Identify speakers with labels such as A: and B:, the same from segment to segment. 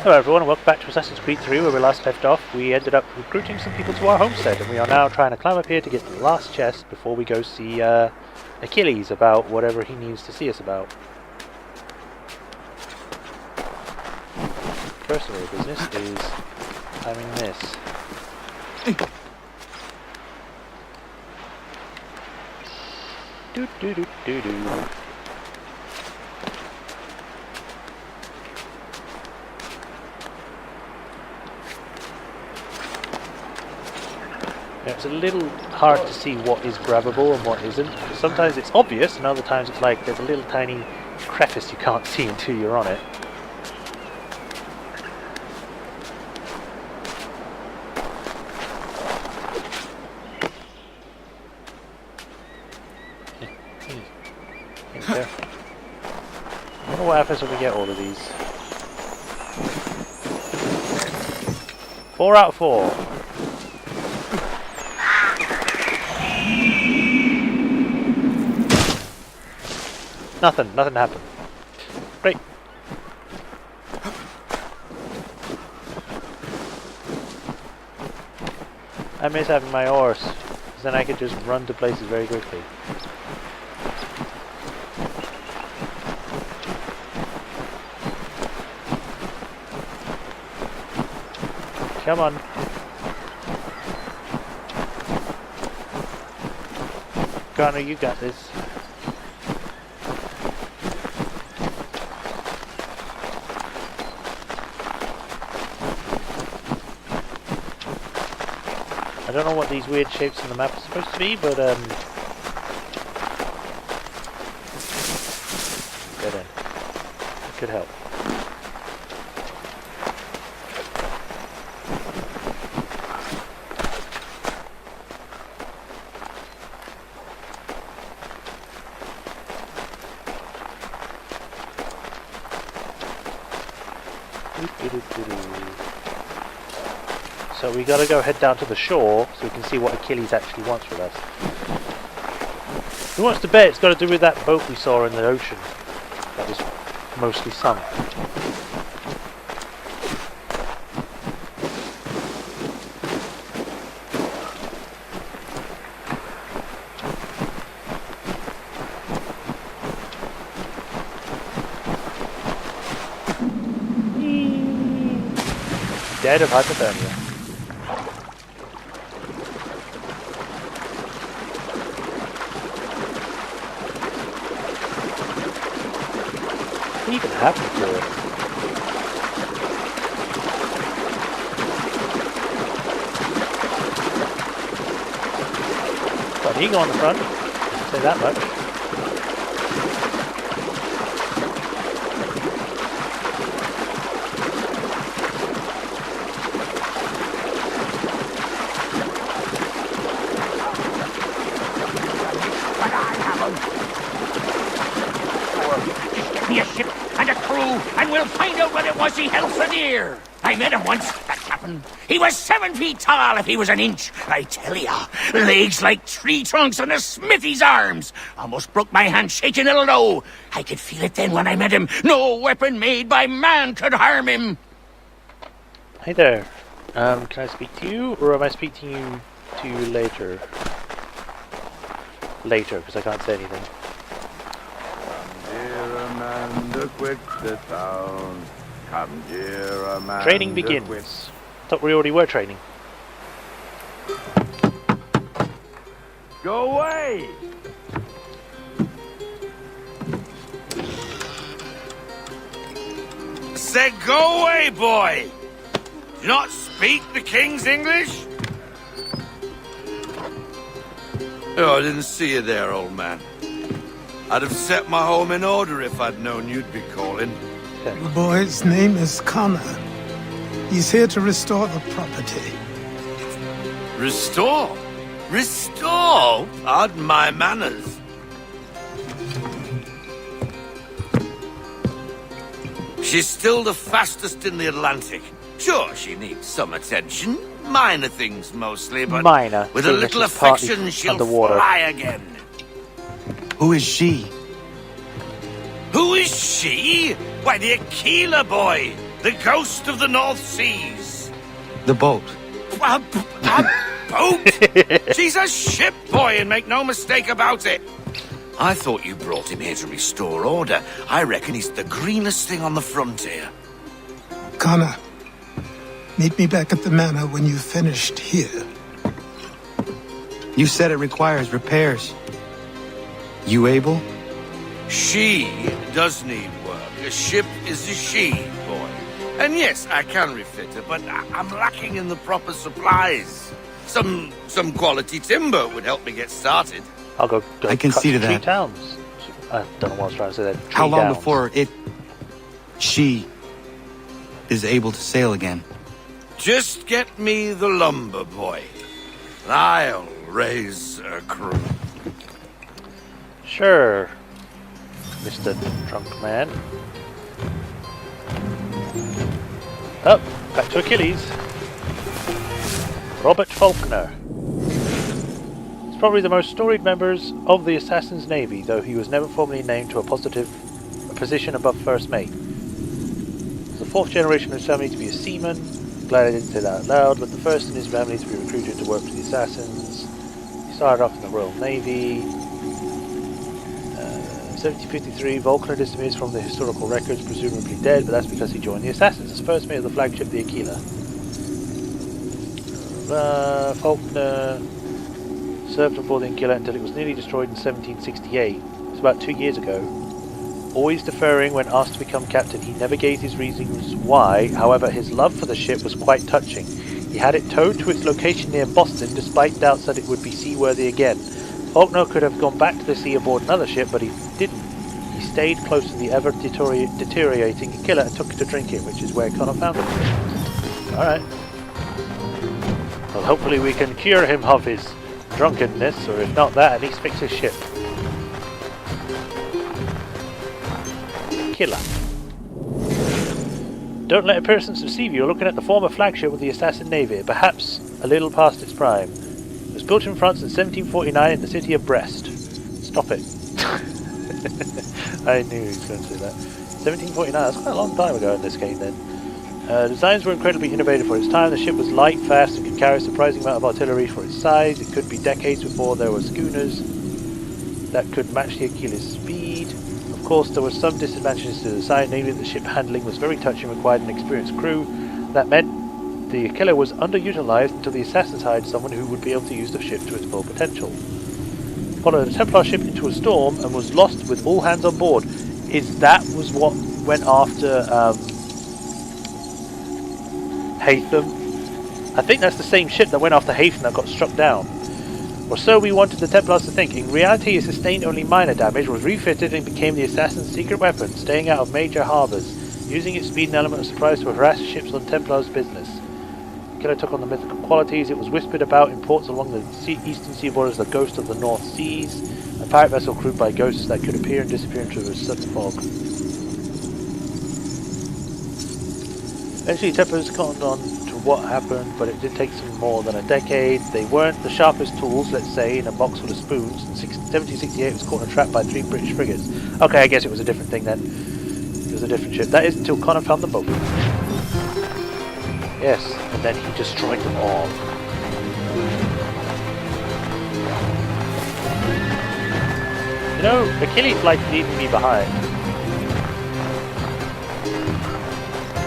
A: Hello everyone and welcome back to Assassin's Creed 3 where we last left off. We ended up recruiting some people to our homestead and we are now trying to climb up here to get the last chest before we go see Achilles about whatever he needs to see us about. First order of business is climbing this. Do do do do do. It's a little hard to see what is grabbable and what isn't. Sometimes it's obvious and other times it's like there's a little tiny crevice you can't see until you're on it. There. I wonder what happens when we get all of these. 4 out of 4. Nothing happened. Great. I miss having my horse, because then I could just run to places very quickly. Come on. Connor, you got this. I don't know what these weird shapes on the map are supposed to be, but get in. It could help. So we gotta go head down to the shore so we can see what Achilles actually wants with us. Who wants to bet it's got to do with that boat we saw in the ocean that was mostly sunk? Dead of hypothermia. What even happened to it? Got an eagle on the front, I'll say that much.
B: Me a ship and a crew, and we'll find out what it was he held for dear. I met him once, that captain. He was 7 feet tall if he was an inch. I tell ya, legs like tree trunks and a smithy's arms. Almost broke my hand shaking it'll know. I could feel it then when I met him. No weapon made by man could harm him.
A: Hey there. Can I speak to you, or am I speaking to you later? Later, because I can't say anything.
C: Quit the town. Come dear, Amanda.
A: Training begins. Thought we already were training.
C: Go away!
D: Said go away, boy! Do you not speak the King's English?
C: Oh, I didn't see you there, old man. I'd have set my home in order if I'd known you'd be calling.
E: The boy's name is Connor. He's here to restore the property.
C: Restore? Restore? Pardon my manners. She's still the fastest in the Atlantic. Sure, she needs some attention. Minor things mostly, but
A: minor.
C: with a little affection, she'll fly again.
F: Who is she?
C: Who is she? Why, the Aquila boy.
D: The ghost of the North Seas.
F: The boat.
D: A boat? She's a ship, boy, and make no mistake about it. I thought you brought him here to restore order. I reckon he's the greenest thing on the frontier.
E: Connor, meet me back at the manor when you've finished here.
F: You said it requires repairs. You able?
D: She does need work. A ship is a she, boy. And yes, I can refit her, but I'm lacking in the proper supplies. Some quality timber would help me get started.
A: I'll go
F: I can
A: cut
F: see to
A: some tree
F: that.
A: towns. I don't know what I was trying to say then.
F: How
A: Tree
F: long
A: downs.
F: before she is able to sail again?
D: Just get me the lumber, boy. I'll raise a crew.
A: Sure, Mr. Drunk Man. Oh, back to Achilles. Robert Faulkner. He's probably the most storied members of the Assassin's Navy, though he was never formally named to a position above first mate. He was the fourth generation of his family to be a seaman. Glad I didn't say that out loud, but the first in his family to be recruited to work for the Assassins. He started off in the Royal Navy. 1753, Vulcan disappears from the historical records, presumably dead, but that's because he joined the Assassins as first mate of the flagship, the Aquila. Faulkner served on board the Aquila until it was nearly destroyed in 1768. It was about 2 years ago. Always deferring when asked to become captain, he never gave his reasons why. However, his love for the ship was quite touching. He had it towed to its location near Boston, despite doubts that it would be seaworthy again. Faulkner could have gone back to the sea aboard another ship, but he didn't. He stayed close to the ever-deteriorating Aquila and took to drinking, which is where Connor found him. Alright. Well, hopefully we can cure him of his drunkenness, or if not that, at least fix his ship. Aquila. Don't let appearances deceive you. You're looking at the former flagship of the Assassin Navy, perhaps a little past its prime. It was built in France in 1749 in the city of Brest. Stop it. I knew he was going to say that. 1749, that's quite a long time ago in this game then. Designs were incredibly innovative for its time. The ship was light, fast, and could carry a surprising amount of artillery for its size. It could be decades before there were schooners that could match the Aquila's speed. Of course, there were some disadvantages to the design, namely that the ship handling was very touchy and required an experienced crew. That meant the Aquila was underutilized until the Assassins hired someone who would be able to use the ship to its full potential. Followed a Templar ship into a storm and was lost with all hands on board. That was what went after Haytham? I think that's the same ship that went after Haytham that got struck down. Or so we wanted the Templars to think. In reality, it sustained only minor damage, was refitted and became the Assassin's secret weapon, staying out of major harbours, using its speed and element of surprise to harass ships on Templars' business. Killer took on the mythical qualities. It was whispered about in ports along the eastern seaboard as the ghost of the North Seas, a pirate vessel crewed by ghosts that could appear and disappear into the sudden fog. Eventually, Templars caught on to what happened, but it did take some more than a decade. They weren't the sharpest tools, let's say, in a box full of spoons. In 1768, it was caught in a trap by 3 British frigates. Okay, I guess it was a different thing then. It was a different ship. That is until Connor found the boat. Yes, and then he destroyed them all. You know, Achilles likes leaving me behind.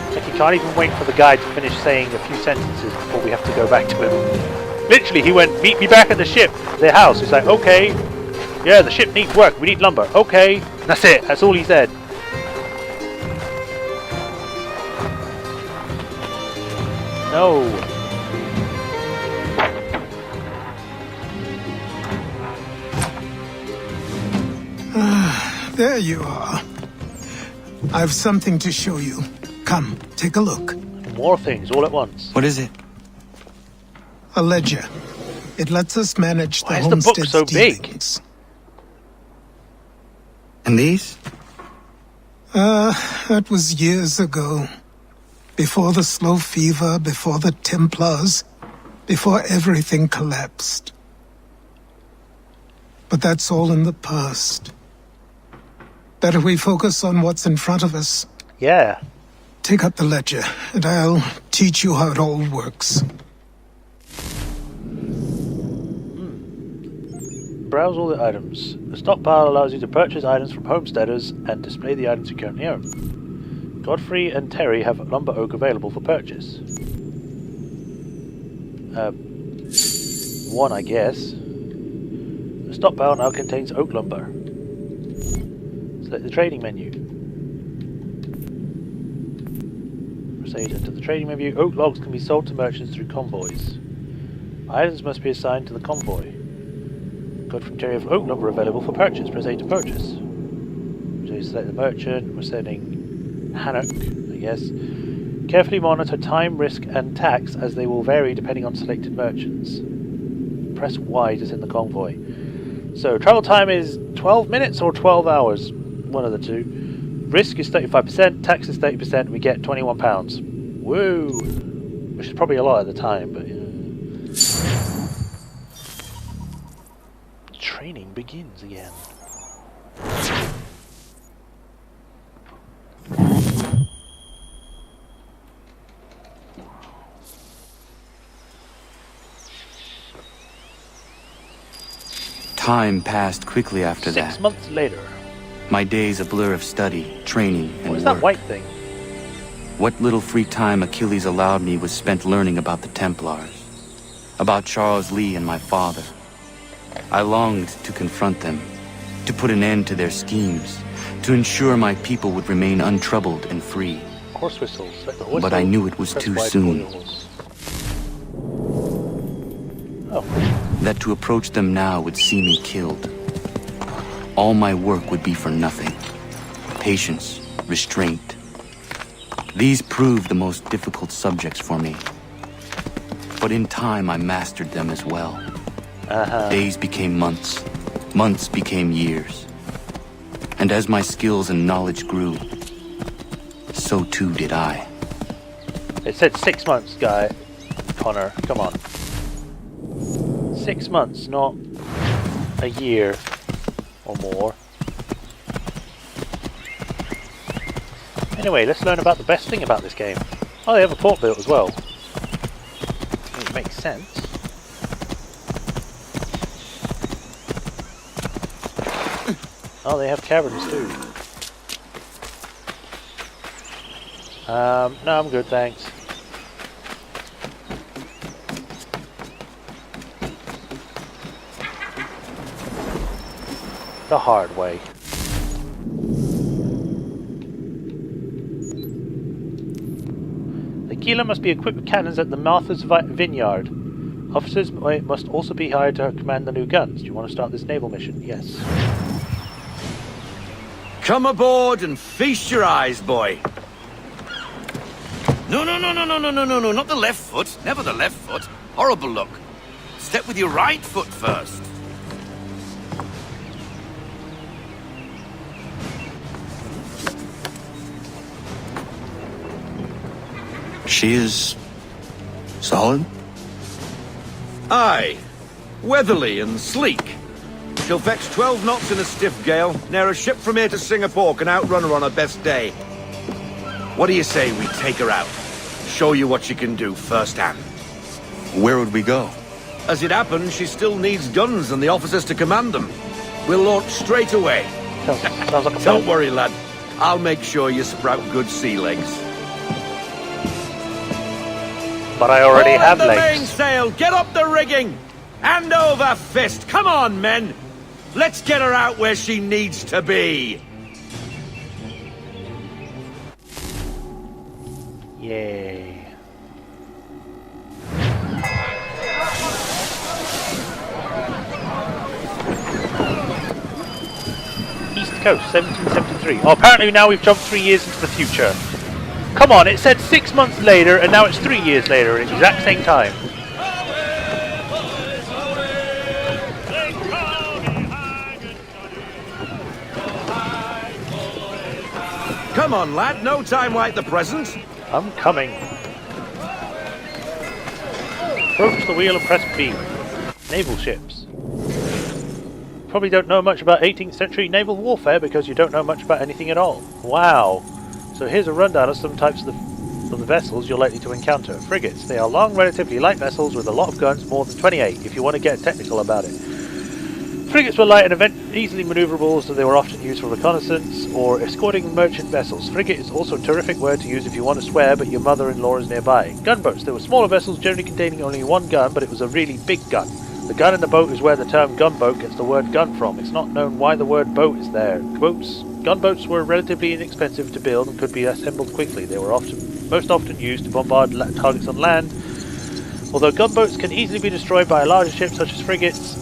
A: It's like he can't even wait for the guy to finish saying a few sentences before we have to go back to him. Literally, he went, meet me back at the ship, their house. He's like, okay, yeah, the ship needs work, we need lumber. Okay, that's it, that's all he said. No.
E: There you are. I've something to show you. Come, take a look.
A: More things all at once.
F: What is it?
E: A ledger. It lets us manage the
A: Why is the book
E: homestead's
A: so big?
E: dealings.
F: And these?
E: That was years ago. Before the slow fever, before the Templars, before everything collapsed. But that's all in the past. Better we focus on what's in front of us.
A: Yeah.
E: Take up the ledger, and I'll teach you how it all works.
A: Browse all the items. The stockpile allows you to purchase items from homesteaders and display the items you currently own. Godfrey and Terry have lumber oak available for purchase. One, I guess. The stockpile now contains oak lumber. Select the trading menu. Proceed into the trading menu. Oak logs can be sold to merchants through convoys. Items must be assigned to the convoy. Godfrey and Terry have oak lumber available for purchase. Press A to purchase. So select the merchant. We're setting Hannock, I guess. Carefully monitor time, risk, and tax as they will vary depending on selected merchants. Press Y to send the convoy. So travel time is 12 minutes or 12 hours. One of the two. Risk is 35%, tax is 30%, we get £21. Woo! Which is probably a lot at the time, but training begins again.
F: Time passed quickly after that.
A: 6 months later.
F: My days a blur of study, training, and
A: What is
F: work.
A: that white thing?
F: What little free time Achilles allowed me was spent learning about the Templars, about Charles Lee and my father. I longed to confront them, to put an end to their schemes, to ensure my people would remain untroubled and free.
A: Horse whistles. Like the whistle.
F: But I knew it was
A: Press
F: too
A: Y to
F: soon.
A: call your horse. Oh.
F: That to approach them now would see me killed. All my work would be for nothing. Patience, restraint. These proved the most difficult subjects for me. But in time I mastered them as well. Days became months. Months became years. And as my skills and knowledge grew, so too did I.
A: It said 6 months, Connor. Come on. 6 months, not a year or more. Anyway, let's learn about the best thing about this game. Oh, they have a port built as well. It makes sense. Oh, they have caverns too. No, I'm good, thanks. The hard way. Aquila must be equipped with cannons at the Martha's Vineyard. Officers must also be hired to command the new guns. Do you want to start this naval mission? Yes.
D: Come aboard and feast your eyes, boy. No, not the left foot. Never the left foot. Horrible look. Step with your right foot first.
F: She is solid?
D: Aye. Weatherly and sleek. She'll fetch 12 knots in a stiff gale. Ne'er a ship from here to Singapore can outrun her on her best day. What do you say we take her out? Show you what she can do firsthand.
F: Where would we go?
D: As it happens, she still needs guns and the officers to command them. We'll launch straight away.
A: Sounds like a
D: Don't
A: plan.
D: worry, lad. I'll make sure you sprout good sea legs.
A: But I already
D: Haul up
A: have
D: the
A: legs.
D: mainsail! Get up the rigging! Hand over fist! Come on, men! Let's get her out where she needs to be!
A: Yay. East Coast, 1773. Oh, apparently now we've jumped 3 years into the future. Come on, it said 6 months later, and now it's 3 years later at the exact same time.
D: Come on, lad. No time like the present.
A: I'm coming. Approach the wheel and press B. Naval ships. Probably don't know much about 18th century naval warfare because you don't know much about anything at all. Wow. So here's a rundown of some types of the vessels you're likely to encounter. Frigates. They are long, relatively light vessels with a lot of guns, more than 28, if you want to get technical about it. Frigates were light and easily maneuverable, so they were often used for reconnaissance or escorting merchant vessels. Frigate is also a terrific word to use if you want to swear but your mother-in-law is nearby. Gunboats. They were smaller vessels generally containing only one gun, but it was a really big gun. The gun in the boat is where the term gunboat gets the word gun from. It's not known why the word boat is there. Gunboats were relatively inexpensive to build and could be assembled quickly. They were most often used to bombard targets on land. Although gunboats can easily be destroyed by a larger ship such as frigates,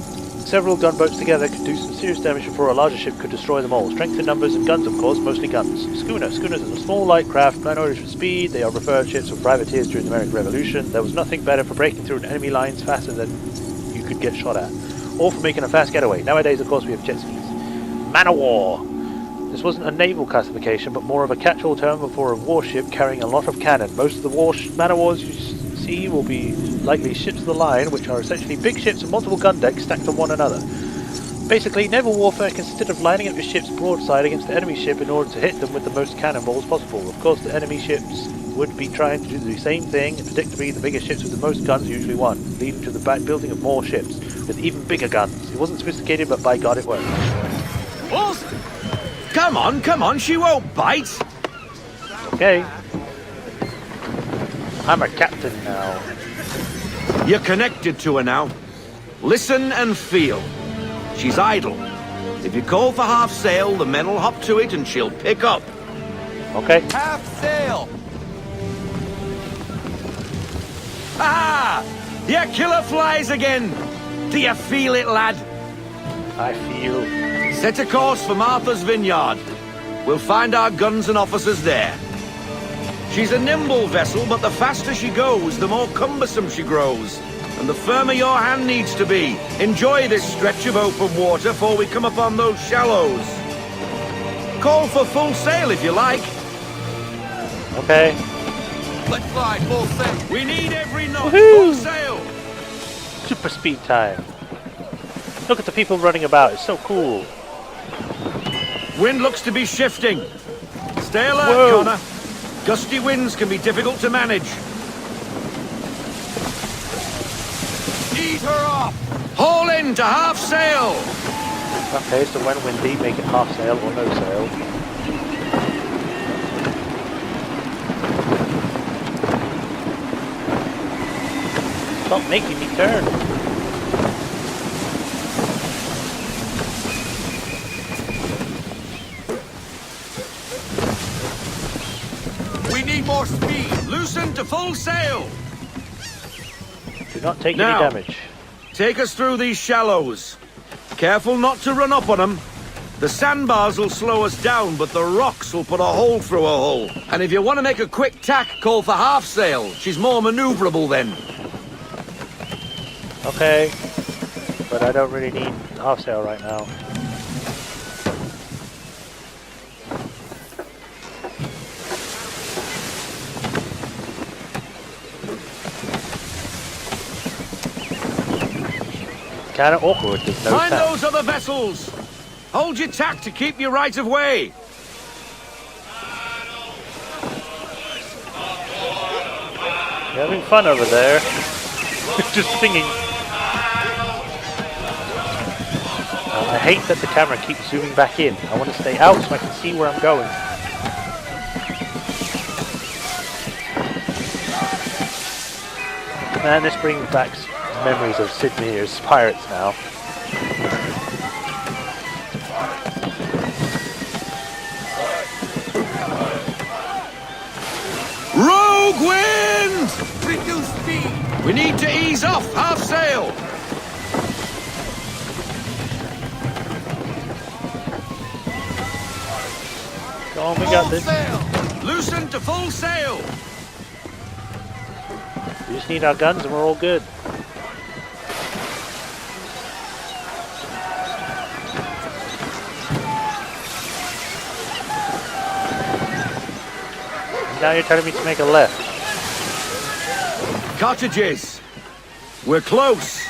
A: several gunboats together could do some serious damage before a larger ship could destroy them all. Strength in numbers and guns, of course, mostly guns. Schooners are a small light craft, known for speed. They are preferred ships for privateers during the American Revolution. There was nothing better for breaking through enemy lines faster than you could get shot at, or for making a fast getaway. Nowadays, of course, we have jet skis. Man-o-war. This wasn't a naval classification, but more of a catch-all term for a warship carrying a lot of cannon. Most of the man-o-wars you see will be likely ships of the line, which are essentially big ships with multiple gun decks stacked on one another. Basically, naval warfare consisted of lining up your ship's broadside against the enemy ship in order to hit them with the most cannonballs possible. Of course, the enemy ships would be trying to do the same thing, and predictably the bigger ships with the most guns usually won, leading to the building of more ships with even bigger guns. It wasn't sophisticated, but by God it worked.
D: Come on, she won't bite.
A: Okay. I'm a captain now.
D: You're connected to her now. Listen and feel. She's idle. If you call for half sail, the men will hop to it and she'll pick up.
A: Okay.
D: Half sail! Ah! The Aquila flies again! Do you feel it, lad?
A: I feel...
D: Set a course for Martha's Vineyard. We'll find our guns and officers there. She's a nimble vessel, but the faster she goes, the more cumbersome she grows. And the firmer your hand needs to be. Enjoy this stretch of open water before we come upon those shallows. Call for full sail if you like.
A: Okay.
D: Let's fly full sail. We need every knot.
A: Woohoo!
D: Full sail.
A: Super speed time. Look at the people running about. It's so cool.
D: Wind looks to be shifting. Stay alert,
A: Whoa.
D: Connor. Gusty winds can be difficult to manage. Ease her off! Haul in to half sail!
A: Okay, so when windy, make it half sail or no sail. Stop making me turn!
D: We need more speed! Loosen to full sail!
A: Do not take
D: Now.
A: any damage.
D: Take us through these shallows. Careful not to run up on them. The sandbars will slow us down, but the rocks will put a hole through a hull. And if you want to make a quick tack, call for half sail. She's more maneuverable then.
A: Okay. But I don't really need half sail right now. Kind of awkward, there's no
D: Find
A: tack.
D: those other vessels! Hold your tack to keep your right of way!
A: You're having fun over there. Just singing. I hate that the camera keeps zooming back in. I want to stay out so I can see where I'm going. Man, this brings back memories of Sid Meier's Pirates now.
D: Rogue wind! Reduce speed! We need to ease off, half sail!
A: Go on, we got this.
D: Sail! Loosen to full sail!
A: We just need our guns and we're all good. Now you're telling me to make a left.
D: Cottages! We're close!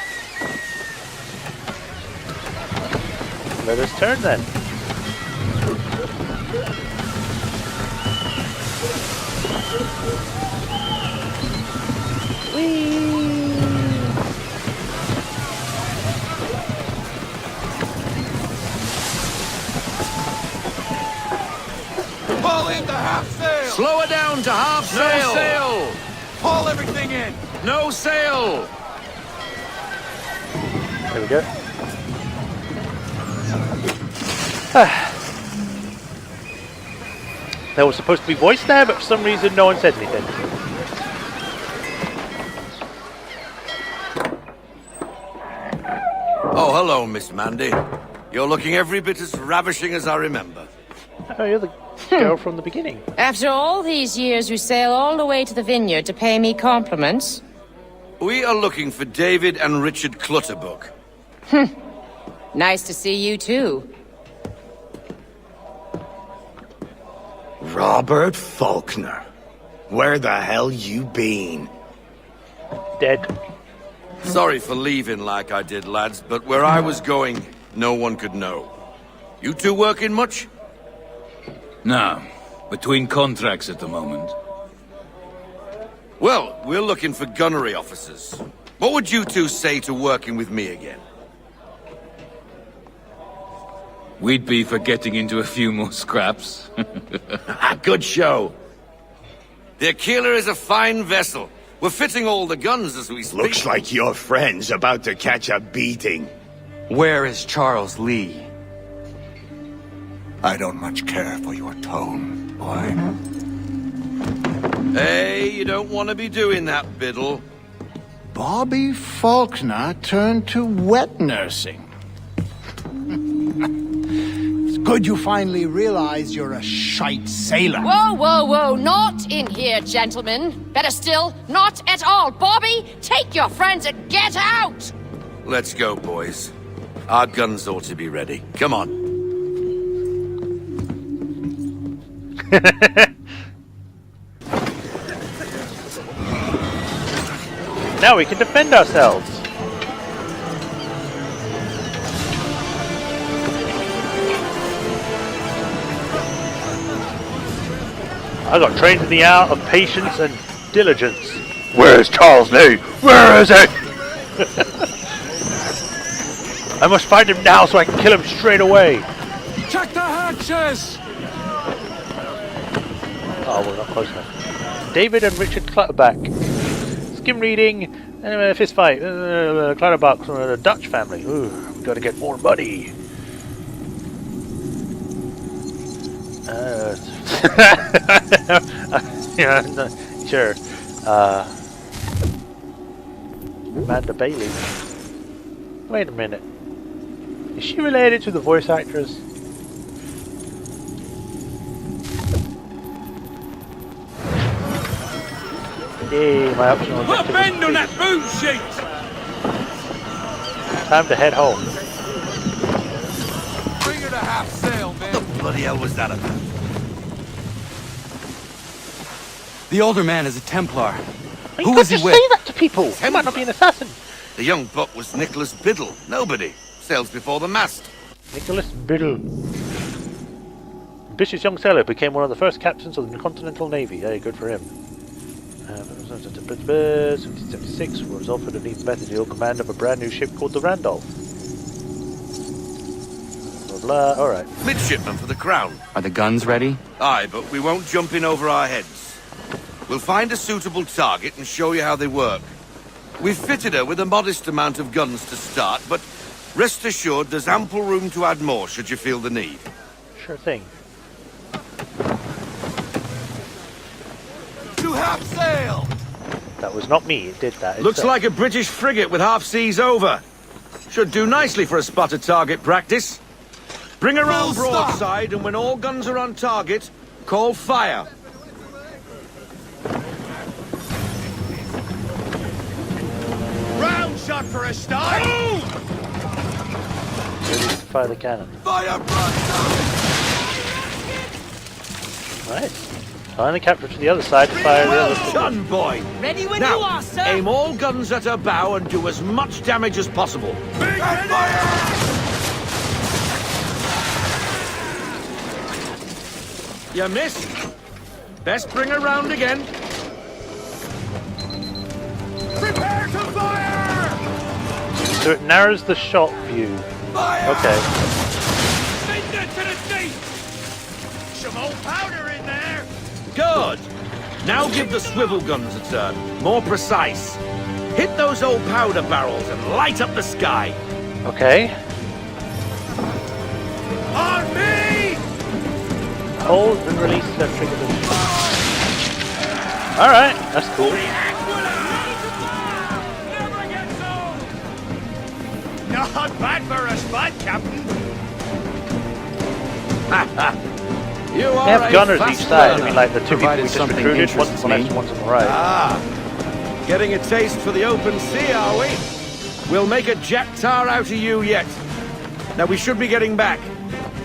A: Let us turn then.
D: sail!
C: No sail!
D: Haul everything in!
C: No sail!
A: There we go. There was supposed to be voice there, but for some reason no one said anything.
C: Oh, hello, Miss Mandy. You're looking every bit as ravishing as I remember.
A: Oh, you're the girl from the beginning.
G: After all these years, you sail all the way to the vineyard to pay me compliments?
C: We are looking for David and Richard Clutterbuck.
G: Nice to see you, too.
B: Robert Faulkner. Where the hell you been?
A: Dead.
C: Sorry for leaving like I did, lads, but where I was going, no one could know. You two working much?
H: No. Between contracts at the moment.
C: Well, we're looking for gunnery officers. What would you two say to working with me again?
H: We'd be for getting into a few more scraps.
B: Good show.
C: The Aquila is a fine vessel. We're fitting all the guns as we speak.
B: Looks like your friend's about to catch a beating.
F: Where is Charles Lee?
B: I don't much care for your tone, boy.
C: Hey, you don't want to be doing that, Biddle.
I: Bobby Faulkner turned to wet nursing. It's good you finally realize you're a shite sailor.
G: Whoa, whoa, whoa, not in here, gentlemen. Better still, not at all. Bobby, take your friends and get out!
C: Let's go, boys. Our guns ought to be ready. Come on.
A: Now we can defend ourselves. I got trained in the art of patience and diligence.
B: Where's Charles Lee? Where is he?
A: I must find him now so I can kill him straight away.
H: Check the hatches!
A: Oh, we're not close enough. David and Richard Clutterbuck. Skim reading, fist fight. Clutterbuck from a Dutch family. Ooh, we gotta get more money. Yeah, no, sure. Amanda Bailey. Wait a minute. Is she related to the voice actress? Yay, my optional
H: Put a
A: objective
H: bend on
A: is
H: that boom sheet!
A: time to head home.
D: Bring her to half sail, man.
C: What the bloody hell was that about?
F: The older man is a Templar.
A: You
F: Who
A: can't
F: was he
A: just
F: with?
A: say that to people. He might not be an assassin.
C: The young buck was Nicholas Biddle. Nobody. Sails before the mast.
A: Nicholas Biddle. Ambitious young sailor, became one of the first captains of the Continental Navy. Hey, good for him. 1776 was offered a neat method deal command of a brand new ship called the Randolph. Blah blah. All right.
C: Midshipman for the Crown.
F: Are the guns ready?
C: Aye, but we won't jump in over our heads. We'll find a suitable target and show you how they work. We've fitted her with a modest amount of guns to start, but rest assured there's ample room to add more should you feel the need.
A: Sure thing.
D: To half sail!
A: That was not me. It did that.
H: Looks
A: itself.
H: like a British frigate with half seas over. Should do nicely for a spotted target practice. Bring around
D: Full stop.
H: broadside, and when all guns are on target, call fire.
D: Round shot for a start!
A: Ready to fire the cannon.
D: Fire broadside!
A: Nice. Finally captured to the other side to fire the
H: Well
A: other.
H: done, boy.
G: Ready when
H: Now,
G: you are, sir.
H: aim all guns at her bow and do as much damage as possible.
D: Big fire!
H: You missed. Best bring her round again.
D: Prepare to fire!
A: So it narrows the shot view.
D: Fire!
A: Okay.
D: Send it to the deep! Some old powder in there!
H: Good. Now give the swivel guns a turn. More precise. Hit those old powder barrels and light up the sky.
A: Okay.
H: On me!
A: Hold and release left trigger. Alright, that's cool.
B: Not bad for a spot, Captain.
H: You
A: They
H: are
A: have
H: a
A: gunners
H: fast
A: each side. I
H: learner.
A: mean, like the two people we
F: Provided
A: just
F: something
A: recruited, one's
F: interests
A: on the left,
F: me.
A: one's on the right.
H: Ah, getting a taste for the open sea, are we? We'll make a jack tar out of you yet. Now we should be getting back.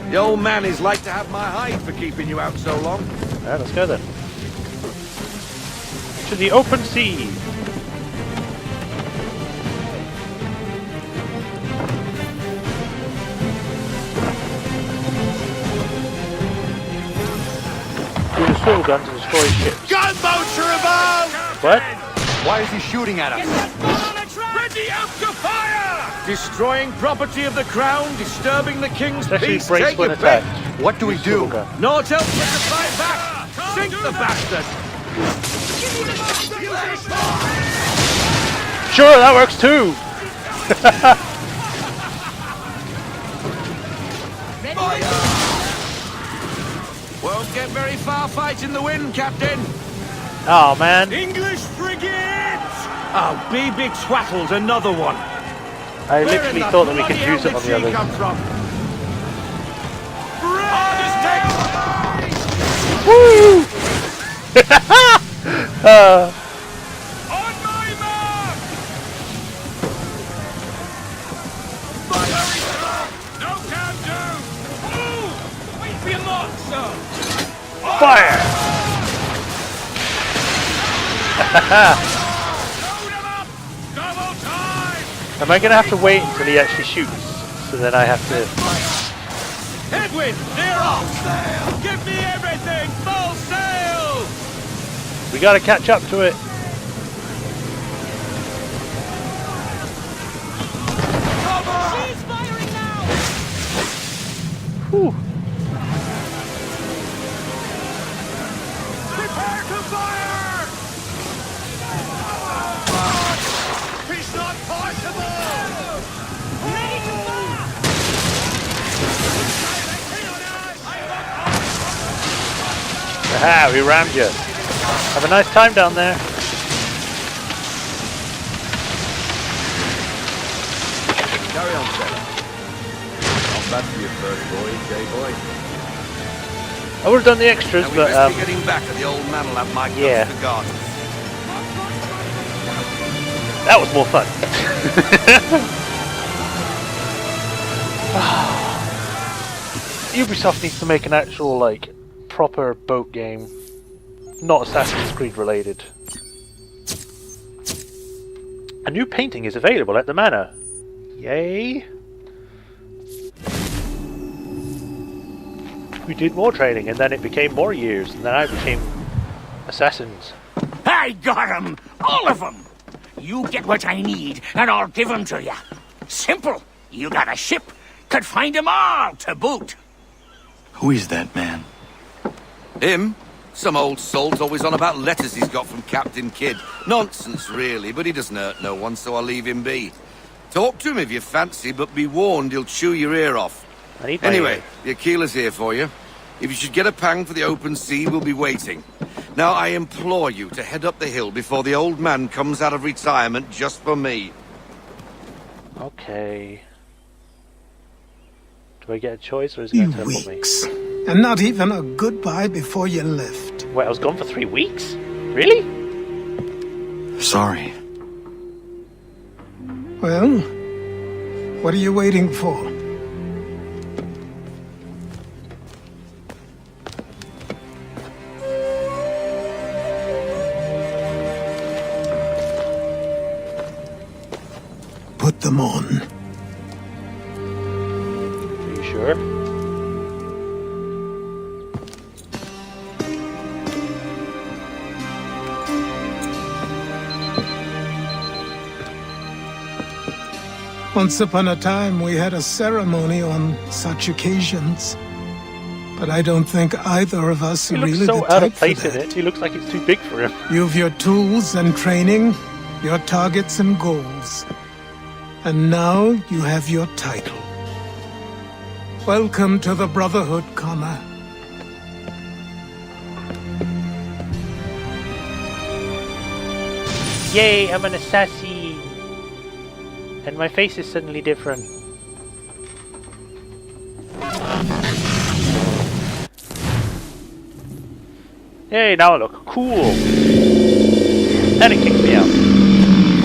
H: The old man is like to have my hide for keeping you out so long.
A: Alright, let's go then. To the open sea. Use a swivel gun to destroy ships.
B: Gunboats are about!
A: What?
I: Why is he shooting at us?
B: Ready up to fire!
H: Destroying property of the crown, disturbing the king's
A: Especially
H: peace.
A: brace
H: Take
A: when
H: your pick.
A: attacked.
I: What do we
A: Swivel
I: do?
A: gun.
H: Naught else but to fight back. Sink the bastard.
A: Sure, that works too!
H: Won't get very far fighting the wind, Captain.
A: Oh man.
H: English frigate! Oh, BB Twattle's another one.
A: I literally thought that we could use it on the others.
H: Come from?
A: Woo!
B: On my mark! No can do! Move! Wait for your mark, sir!
A: Fire!
B: Load 'em up! Double time!
A: Am I gonna have to wait until he actually shoots? So then I have to...
H: Headwind, near off! Give me everything! Full sail!
A: We gotta catch up to it.
G: She's firing now!
A: Whew.
B: Prepare to fire! It's not possible!
G: Ready to fire!
A: Aha, we rammed you. Have a nice time down there.
H: Carry on, sailor. Not bad for your first voyage, eh, boy?
A: I would have done the extras,
C: Now we
A: but
C: best be getting back, or the old man will have my
A: yeah.
C: guns to guard us.
A: that was more fun. Ubisoft needs to make an actual, like, proper boat game. Not Assassin's Creed related. A new painting is available at the manor. Yay! We did more training, and then it became more years, and then I became assassins.
B: I got 'em! All of 'em! You get what I need, and I'll give 'em to you. Simple. You got a ship. Could find 'em all to boot.
F: Who is that man?
C: Him? Some old salt always on about letters he's got from Captain Kidd. Nonsense, really, but he doesn't hurt no one, so I'll leave him be. Talk to him if you fancy, but be warned he'll chew your ear off.
A: I need my
C: Anyway,
A: ear.
C: the Aquila's here for you. If you should get a pang for the open sea, we'll be waiting. Now, I implore you to head up the hill before the old man comes out of retirement just for me.
A: Okay. Do I get a choice, or is it going to teleport me?
E: Weeks. And not even a goodbye before you left.
A: Wait, I was gone for 3 weeks? Really?
F: Sorry.
E: Well, what are you waiting for? Put them on.
A: Are you sure?
E: Once upon a time, we had a ceremony on such occasions. but I don't think either of us
A: He
E: are
A: looks
E: really
A: so
E: the
A: out of
E: type
A: place
E: for
A: in
E: that.
A: it. He looks like it's too big for him.
E: You've your tools and training, your targets and goals. And now you have your title. Welcome to the Brotherhood, Connor.
A: Yay, I'm an assassin! And my face is suddenly different. Yay, now I look cool! And it kicks me out.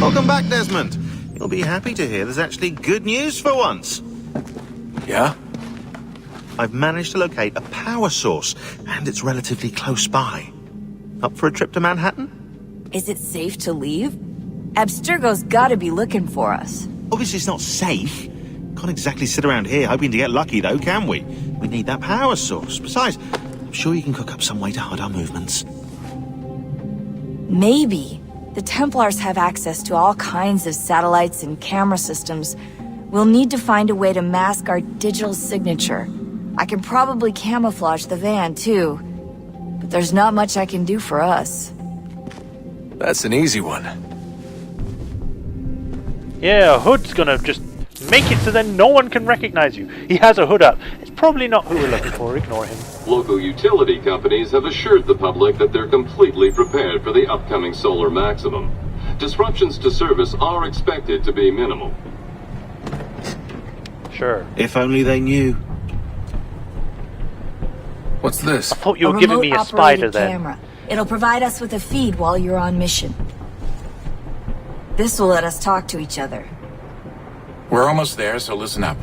J: Welcome back, Desmond. You'll be happy to hear there's actually good news for once.
H: Yeah?
J: I've managed to locate a power source, and it's relatively close by. Up for a trip to Manhattan?
K: Is it safe to leave? Abstergo's gotta be looking for us.
J: Obviously it's not safe. Can't exactly sit around here hoping to get lucky, though, can we? We need that power source. Besides, I'm sure you can cook up some way to hide our movements.
K: Maybe. The Templars have access to all kinds of satellites and camera systems. We'll need to find a way to mask our digital signature. I can probably camouflage the van, too. But there's not much I can do for us.
H: That's an easy one.
A: Yeah, Hood's gonna just make it so then no one can recognize you. He has a hood up. It's probably not who we're looking for. Ignore him.
L: Local utility companies have assured the public that they're completely prepared for the upcoming solar maximum. Disruptions to service are expected to be minimal.
A: Sure.
J: If only they knew.
H: What's this?
A: I thought you were giving me a spider
K: remote-operated
A: then.
K: camera. It'll provide us with a feed while you're on mission. This will let us talk to each other.
B: We're almost there, so listen up.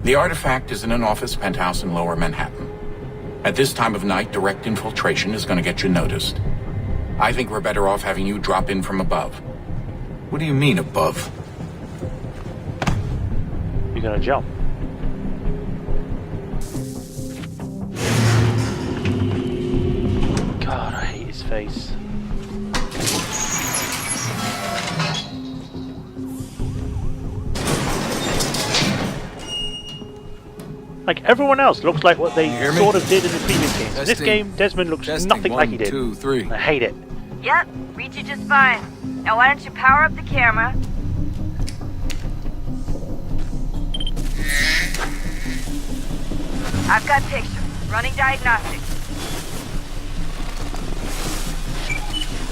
B: The artifact is in an office penthouse in Lower Manhattan. At this time of night, direct infiltration is going to get you noticed. I think we're better off having you drop in from above.
H: What do you mean, above?
A: You're gonna jump. God, I hate his face. Like everyone else looks like what they
H: hear me?
A: sort of did in the previous games. In this
H: Testing.
A: game, Desmond looks nothing like he did.
H: 1, 2, 3.
A: I hate it.
K: Yep, reach you just fine. Now why don't you power up the camera? I've got pictures. Running diagnostics.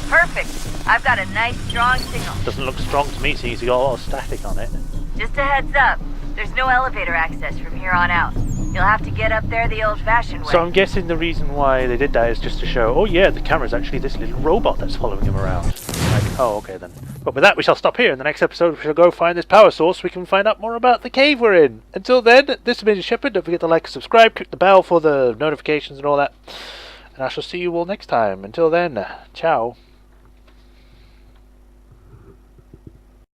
K: Perfect. I've got a nice strong signal.
A: Doesn't look strong to me, seeing as you got a lot of static on it.
K: Just a heads up. There's no elevator access from here on out. You'll have to get up there the old-fashioned way.
A: So I'm guessing the reason why they did that is just to show, oh yeah, the camera's actually this little robot that's following him around. Like, oh, okay then. But with that, we shall stop here. In the next episode, we shall go find this power source so we can find out more about the cave we're in. Until then, this has been Majorshepard. Don't forget to like and subscribe, click the bell for the notifications and all that. And I shall see you all next time. Until then, ciao.